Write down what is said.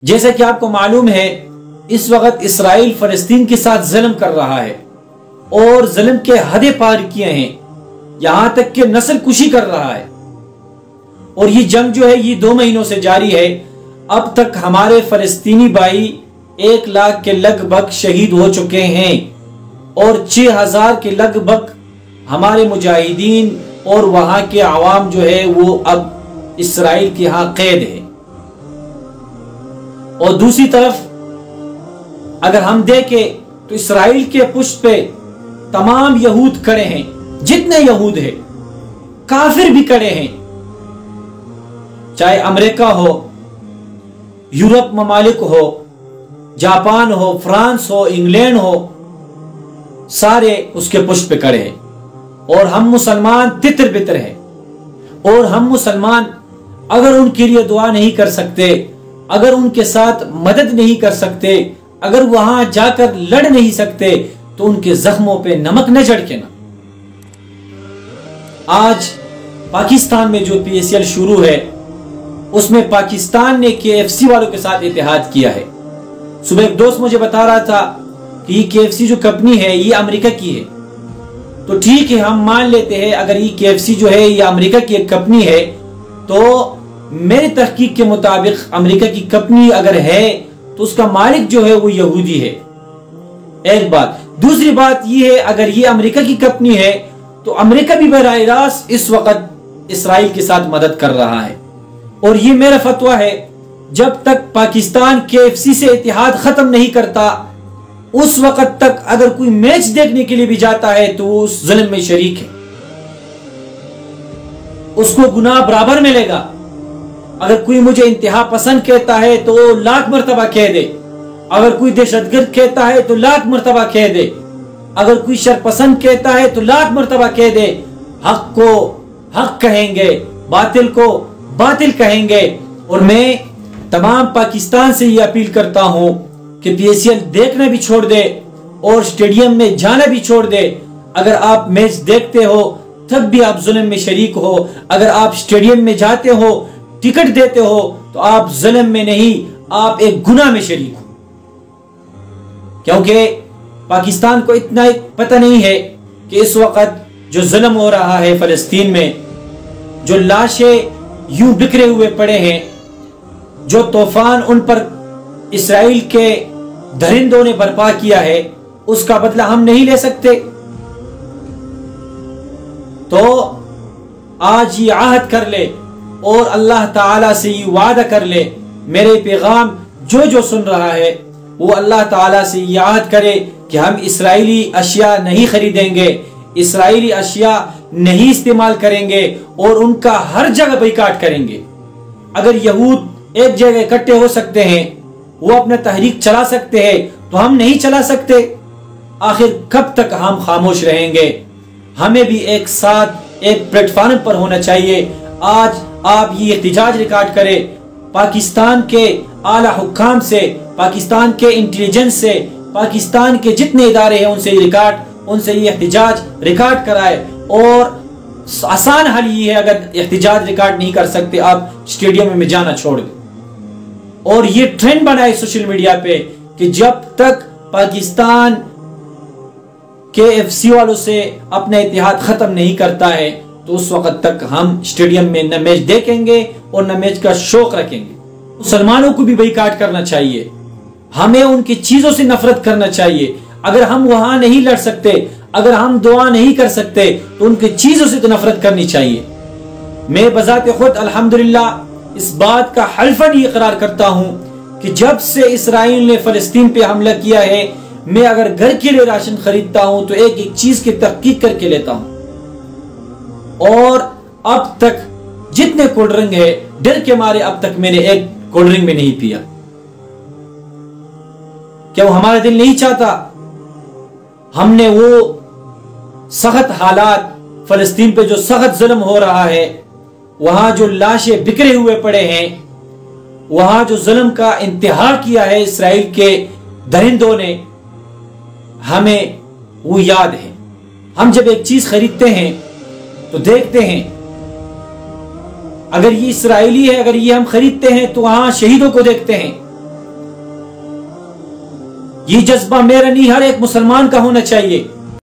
جیسا کہ آپ کو معلوم ہے اس وقت اسرائیل فلسطین کے ساتھ ظلم کر رہا ہے اور ظلم کے حدیں پار کیے ہیں، یہاں تک کہ نسل کشی کر رہا ہے، اور یہ جنگ جو ہے یہ 2 مہینوں سے جاری ہے۔ اب تک ہمارے فلسطینی بھائی 1 لاکھ کے لگ بھگ شہید ہو چکے ہیں اور 6000 کے لگ بھگ ہمارے مجاہدین اور وہاں کے عوام جو ہے وہ اب اسرائیل کے ہاں قید ہے۔ اور دوسری طرف اگر ہم دیکھیں تو اسرائیل کے پشت پہ تمام یہود کھڑے ہیں، جتنے یہود ہیں، کافر بھی کھڑے ہیں، چاہے امریکہ ہو، یورپ ممالک ہو، جاپان ہو، فرانس ہو، انگلینڈ ہو، سارے اس کے پشت پہ کھڑے ہیں، اور ہم مسلمان تتر بتر ہیں، اور ہم مسلمان اگر ان کے لیے دعا نہیں کر سکتے، اگر ان کے ساتھ مدد نہیں کر سکتے، اگر وہاں جا کر لڑ نہیں سکتے تو ان کے زخموں پہ نمک نہ چھڑکے نا۔ آج پاکستان میں جو PSL شروع ہے اس میں پاکستان نے KFC والوں کے ساتھ اتحاد کیا ہے۔ صبح ایک دوست مجھے بتا رہا تھا کہ یہ KFC جو کمپنی ہے یہ امریکہ کی ہے، تو ٹھیک ہے ہم مان لیتے ہیں اگر یہ KFC جو ہے یہ امریکہ کی ایک کمپنی ہے تو میری تحقیق کے مطابق امریکہ کی کمپنی اگر ہے تو اس کا مالک جو ہے وہ یہودی ہے، ایک بات۔ دوسری بات یہ ہے اگر یہ امریکہ کی کمپنی ہے تو امریکہ بھی براہ راست اس وقت اسرائیل کے ساتھ مدد کر رہا ہے، اور یہ میرا فتویٰ ہے جب تک پاکستان KFC سے اتحاد ختم نہیں کرتا اس وقت تک اگر کوئی میچ دیکھنے کے لیے بھی جاتا ہے تو وہ اس ظلم میں شریک ہے، اس کو گناہ برابر ملے گا۔ اگر کوئی مجھے انتہا پسند کہتا ہے تو 1,00,000 مرتبہ کہہ دے، اگر کوئی دہشت گرد کہتا ہے تو 1,00,000 مرتبہ کہہ دے، اگر کوئی شر پسند کہتا ہے تو 1,00,000 مرتبہ کہہ دے، حق کو حق کہیں گے، باطل کو باطل کہیں گے۔ اور میں تمام پاکستان سے یہ اپیل کرتا ہوں کہ PSL دیکھنا بھی چھوڑ دے اور سٹیڈیم میں جانا بھی چھوڑ دے۔ اگر آپ میچ دیکھتے ہو تب بھی آپ ظلم میں شریک ہو، اگر آپ سٹیڈیم میں جاتے ہو ٹکٹ دیتے ہو تو آپ ظلم میں نہیں، آپ ایک گناہ میں شریک ہو، کیونکہ پاکستان کو اتنا پتہ نہیں ہے کہ اس وقت جو ظلم ہو رہا ہے فلسطین میں، جو لاشیں یوں بکھرے ہوئے پڑے ہیں، جو طوفان ان پر اسرائیل کے درندوں نے برپا کیا ہے، اس کا بدلہ ہم نہیں لے سکتے۔ تو آج یہ عہد کر لے اور اللہ تعالیٰ سے یہ وعدہ کر لے، میرے پیغام جو سن رہا ہے وہ اللہ تعالیٰ سے یہ عہد کرے کہ ہم اسرائیلی اشیاء نہیں خریدیں گے، اسرائیلی اشیاء نہیں استعمال کریں گے، اور ان کا ہر جگہ بائیکاٹ کریں گے۔ اگر یہود ایک جگہ اکٹھے ہو سکتے ہیں، وہ اپنا تحریک چلا سکتے ہیں، تو ہم نہیں چلا سکتے؟ آخر کب تک ہم خاموش رہیں گے؟ ہمیں بھی ایک ساتھ ایک پلیٹ فارم پر ہونا چاہیے۔ آج آپ یہ احتجاج ریکارڈ کریں، پاکستان کے اعلی حکام سے، پاکستان کے انٹیلیجنس سے، پاکستان کے جتنے ادارے ہیں ان سے یہ احتجاج ریکارڈ کرائے، اور آسان حل یہ ہے اگر احتجاج ریکارڈ نہیں کر سکتے آپ سٹیڈیم میں جانا چھوڑ دیں، اور یہ ٹرینڈ بنائے سوشل میڈیا پہ کہ جب تک پاکستان KFC والوں سے اپنا اتحاد ختم نہیں کرتا ہے تو اس وقت تک ہم سٹیڈیم میں نہ میچ دیکھیں گے اور نہ میچ کا شوق رکھیں گے۔ مسلمانوں کو بھی بائیکاٹ کرنا چاہیے، ہمیں ان کی چیزوں سے نفرت کرنا چاہیے۔ اگر ہم وہاں نہیں لڑ سکتے، اگر ہم دعا نہیں کر سکتے تو ان کی چیزوں سے تو نفرت کرنی چاہیے۔ میں بذات خود الحمدللہ اس بات کا حلفاً یہ اقرار کرتا ہوں کہ جب سے اسرائیل نے فلسطین پہ حملہ کیا ہے، میں اگر گھر کے لیے راشن خریدتا ہوں تو ایک چیز کی تحقیق کر کے لیتا ہوں، اور اب تک جتنے کولڈ ڈرنک ہے ڈر کے مارے اب تک میں نے ایک کولڈ ڈرنک میں نہیں پیا۔ کیا وہ ہمارا دل نہیں چاہتا؟ ہم نے وہ سخت حالات، فلسطین پہ جو سخت ظلم ہو رہا ہے، وہاں جو لاشیں بکھرے ہوئے پڑے ہیں، وہاں جو ظلم کا انتہا کیا ہے اسرائیل کے درندوں نے، ہمیں وہ یاد ہے۔ ہم جب ایک چیز خریدتے ہیں تو دیکھتے ہیں اگر یہ اسرائیلی ہے، اگر یہ ہم خریدتے ہیں تو وہاں شہیدوں کو دیکھتے ہیں، یہ جذبہ میرا نہیں ہر ایک مسلمان کا ہونا چاہیے